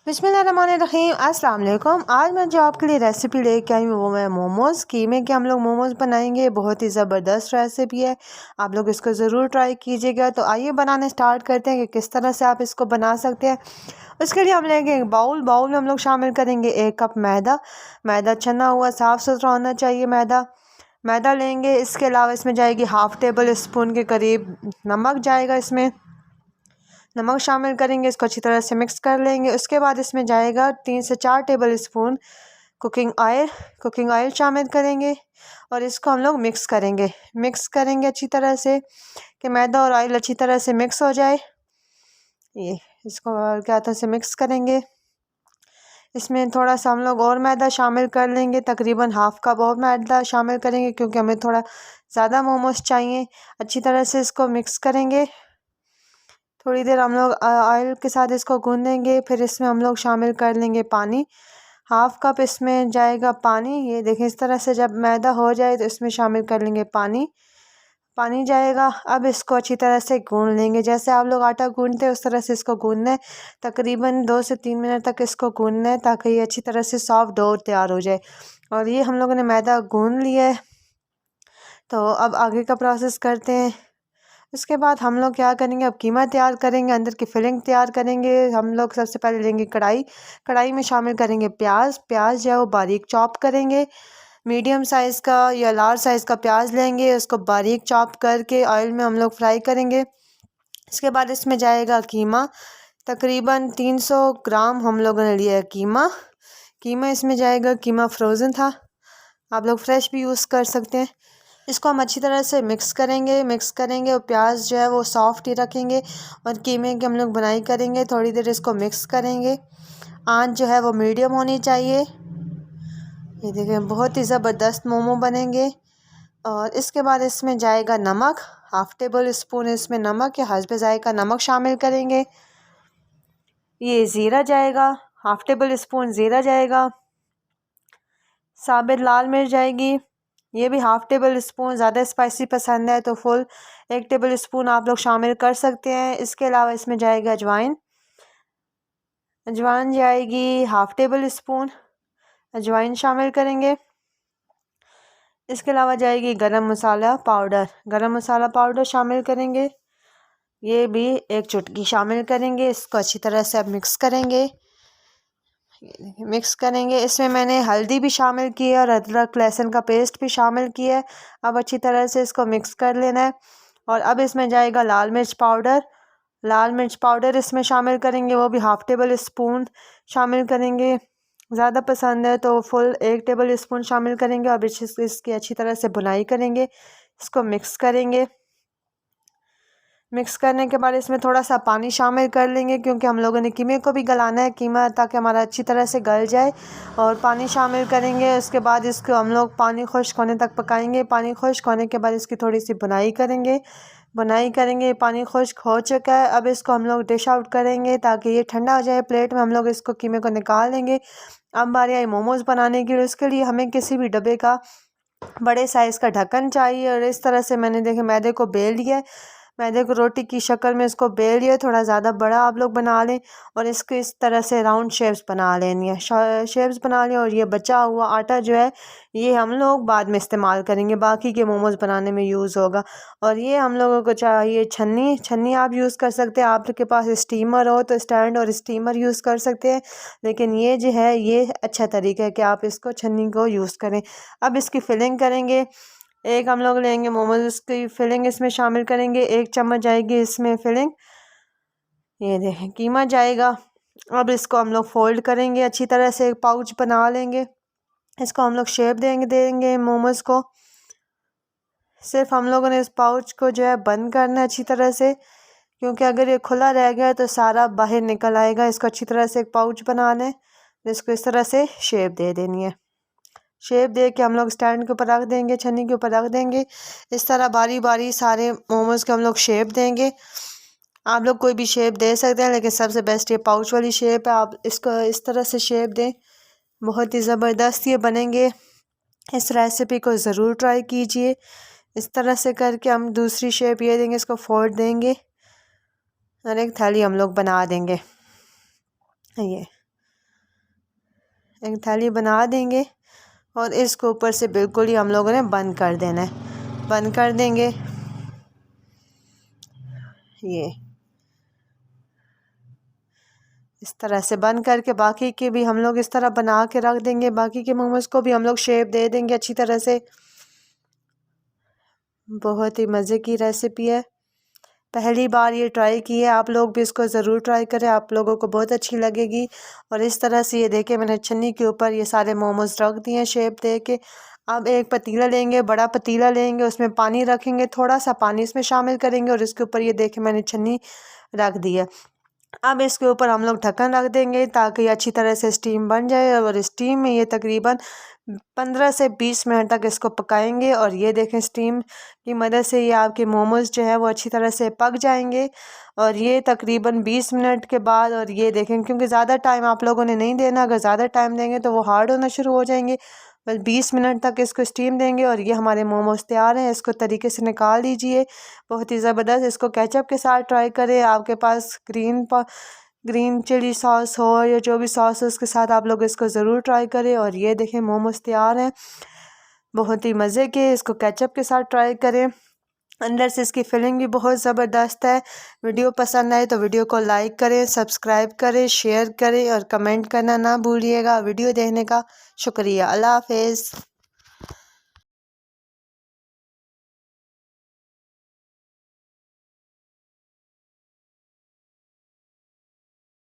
बिस्मिल्लाहिर्रहमानिर्रहीम। अस्सलाम वालेकुम। आज मैं जो आपके लिए रेसिपी लेके आई हूँ वो मैं मोमोज़ कीमे के हम लोग मोमोज़ बनाएंगे। बहुत ही ज़बरदस्त रेसिपी है, आप लोग इसको ज़रूर ट्राई कीजिएगा। तो आइए बनाने स्टार्ट करते हैं कि किस तरह से आप इसको बना सकते हैं। उसके लिए हम लेंगे एक बाउल में हम लोग शामिल करेंगे 1 कप मैदा छना हुआ साफ़ सुथरा होना चाहिए। मैदा लेंगे। इसके अलावा इसमें जाएगी हाफ़ टेबल स्पून के करीब नमक जाएगा। इसमें नमक शामिल करेंगे, इसको अच्छी तरह से मिक्स कर लेंगे। उसके बाद इसमें जाएगा 3 से 4 टेबल स्पून कुकिंग ऑयल शामिल करेंगे और इसको हम लोग मिक्स करेंगे अच्छी तरह से कि मैदा और ऑयल अच्छी तरह से मिक्स हो जाए। ये इसको क्या हाथों से मिक्स करेंगे। इसमें थोड़ा सा हम लोग और मैदा शामिल कर लेंगे, तकरीबन हाफ़ कप और मैदा शामिल करेंगे क्योंकि हमें थोड़ा ज़्यादा मोमोज चाहिए। अच्छी तरह से इसको मिक्स करेंगे। थोड़ी देर हम लोग ऑयल के साथ इसको गूँधेंगे। फिर इसमें हम लोग शामिल कर लेंगे पानी। हाफ़ कप इसमें जाएगा पानी। ये देखें, इस तरह से जब मैदा हो जाए तो इसमें शामिल कर लेंगे पानी जाएगा। अब इसको अच्छी तरह से गूँध लेंगे, जैसे आप लोग आटा गूँधते हैं उस तरह से इसको गूँधना है। तकरीबन 2 से 3 मिनट तक इसको गूँधना है ताकि ये अच्छी तरह से सॉफ्ट डो तैयार हो जाए। और ये हम लोगों ने मैदा गूँध लिया है। तो अब आगे का प्रोसेस करते हैं। उसके बाद हम लोग क्या करेंगे, अब कीमा तैयार करेंगे, अंदर की फिलिंग तैयार करेंगे। हम लोग सबसे पहले लेंगे कढ़ाई में शामिल करेंगे प्याज जो है वो बारीक चॉप करेंगे। मीडियम साइज़ का या लार्ज साइज़ का प्याज लेंगे, उसको बारीक चॉप करके ऑयल में हम लोग फ्राई करेंगे। इसके बाद इसमें जाएगा कीमा, तकरीबन 300 ग्राम हम लोगों ने लिया है कीमा इसमें जाएगा। कीमा फ्रोज़न था, आप लोग फ्रेश भी यूज़ कर सकते हैं। इसको हम अच्छी तरह से मिक्स करेंगे और प्याज जो है वो सॉफ्ट ही रखेंगे और कीमे की हम लोग बनाई करेंगे। थोड़ी देर इसको मिक्स करेंगे। आंच जो है वो मीडियम होनी चाहिए। ये देखें, बहुत ही ज़बरदस्त मोमो बनेंगे। और इसके बाद इसमें जाएगा नमक, हाफ़ टेबल स्पून इसमें नमक या हस्ब ज़ायक़ा नमक शामिल करेंगे। ये ज़ीरा जाएगा, हाफ़ टेबल स्पून ज़ीरा जाएगा। साबित लाल मिर्च जाएगी, ये भी हाफ़ टेबल स्पून। ज़्यादा स्पाइसी पसंद है तो फुल 1 टेबल स्पून आप लोग शामिल कर सकते हैं। इसके अलावा इसमें जाएगा अजवाइन जाएगी हाफ़ टेबल स्पून, अजवाइन शामिल करेंगे। इसके अलावा जाएगी गरम मसाला पाउडर शामिल करेंगे, ये भी 1 चुटकी शामिल करेंगे। इसको अच्छी तरह से अब मिक्स करेंगे। इसमें मैंने हल्दी भी शामिल की है और अदरक लहसुन का पेस्ट भी शामिल किया है। अब अच्छी तरह से इसको मिक्स कर लेना है। और अब इसमें जाएगा लाल मिर्च पाउडर इसमें शामिल करेंगे, वो भी हाफ़ टेबल स्पून शामिल करेंगे। ज़्यादा पसंद है तो फुल 1 टेबल स्पून शामिल करेंगे। और इसकी अच्छी तरह से भुनाई करेंगे, इसको मिक्स करने के बाद इसमें थोड़ा सा पानी शामिल कर लेंगे क्योंकि हम लोगों ने कीमे को भी गलाना है, कीमा ताकि हमारा अच्छी तरह से गल जाए। और पानी शामिल करेंगे। उसके बाद इसको हम लोग पानी खुश्क होने तक पकाएंगे। पानी खुश्क होने के बाद इसकी थोड़ी सी बुनाई करेंगे। पानी खुश्क हो चुका है, अब इसको हम लोग डिश आउट करेंगे ताकि ये ठंडा हो जाए। प्लेट में हम लोग इसको कीमे को निकाल लेंगे। अब बारी आई मोमोज़ बनाने की। उसके लिए हमें किसी भी डब्बे का बड़े साइज़ का ढक्कन चाहिए। और इस तरह से मैंने देखे मैदे को बेल लिया है, मैदे को रोटी की शक्ल में इसको बेल लिया। थोड़ा ज़्यादा बड़ा आप लोग बना लें और इसको इस तरह से राउंड शेप्स बना लेनी है, शेप्स बना लें। और ये बचा हुआ आटा जो है ये हम लोग बाद में इस्तेमाल करेंगे, बाकी के मोमोज़ बनाने में यूज़ होगा। और ये हम लोगों को चाहिए छन्नी आप यूज़ कर सकते हैं। आपके पास स्टीमर हो तो स्टैंड और स्टीमर यूज़ कर सकते हैं, लेकिन ये जो है ये अच्छा तरीका है कि आप इसको छन्नी को यूज़ करें। अब इसकी फिलिंग करेंगे। एक हम लोग लेंगे मोमोज़ की फिलिंग इसमें शामिल करेंगे, 1 चम्मच जाएगी इसमें फिलिंग। ये देखें कीमा जाएगा। अब इसको हम लोग फोल्ड करेंगे, अच्छी तरह से एक पाउच बना लेंगे। इसको हम लोग शेप देंगे मोमोज़ को। सिर्फ हम लोगों ने इस पाउच को जो है बंद करना है अच्छी तरह से, क्योंकि अगर ये खुला रह गया तो सारा बाहर निकल आएगा। इसको अच्छी तरह से एक पाउच बनाना है, इसको इस तरह से शेप दे देनी है। शेप दे के हम लोग स्टैंड के ऊपर रख देंगे, छन्नी के ऊपर रख देंगे। इस तरह बारी बारी सारे मोमोज़ के हम लोग शेप देंगे। आप लोग कोई भी शेप दे सकते हैं, लेकिन सबसे बेस्ट ये पाउच वाली शेप है। आप इसको इस तरह से शेप दें, बहुत ही ज़बरदस्त ये बनेंगे। इस रेसिपी को ज़रूर ट्राई कीजिए। इस तरह से करके हम दूसरी शेप ये देंगे, इसको फोल्ड देंगे और एक थाली हम लोग बना देंगे। ये एक थैली बना देंगे और इसको ऊपर से बिल्कुल ही हम लोगों ने बंद कर देना है। बंद कर देंगे। ये इस तरह से बंद करके बाकी के भी हम लोग इस तरह बना के रख देंगे। बाकी के मोमोज को भी हम लोग शेप दे देंगे अच्छी तरह से। बहुत ही मज़े की रेसिपी है। पहली बार ये ट्राई की है, आप लोग भी इसको ज़रूर ट्राई करें, आप लोगों को बहुत अच्छी लगेगी। और इस तरह से ये देखिए मैंने छन्नी के ऊपर ये सारे मोमोज रख दिए हैं शेप दे के। अब एक पतीला लेंगे, बड़ा पतीला लेंगे, उसमें पानी रखेंगे, थोड़ा सा पानी इसमें शामिल करेंगे और इसके ऊपर ये देखिए मैंने छन्नी रख दी है। अब इसके ऊपर हम लोग ढक्कन रख देंगे ताकि अच्छी तरह से स्टीम बन जाए और स्टीम में ये तकरीबन 15 से 20 मिनट तक इसको पकाएंगे। और ये देखें स्टीम की मदद से ये आपके मोमोज़ जो है वो अच्छी तरह से पक जाएंगे। और ये तकरीबन 20 मिनट के बाद, और ये देखें क्योंकि ज़्यादा टाइम आप लोगों ने नहीं देना, अगर ज़्यादा टाइम देंगे तो वो हार्ड होना शुरू हो जाएंगे। बस 20 मिनट तक इसको स्टीम देंगे और ये हमारे मोमोज़ तैयार हैं। इसको तरीके से निकाल लीजिए, बहुत ही ज़बरदस्त। इसको केचप के साथ ट्राई करें, आपके पास ग्रीन चिली सॉस हो या जो भी सॉस है उसके साथ आप लोग इसको ज़रूर ट्राई करें। और ये देखें मोमोज़ तैयार हैं, बहुत ही मज़े के। इसको केचप के साथ ट्राई करें, अंदर से इसकी फिलिंग भी बहुत ज़बरदस्त है। वीडियो पसंद आए तो वीडियो को लाइक करें, सब्सक्राइब करें, शेयर करें और कमेंट करना ना भूलिएगा। वीडियो देखने का शुक्रिया। अल्लाह हाफ़िज़।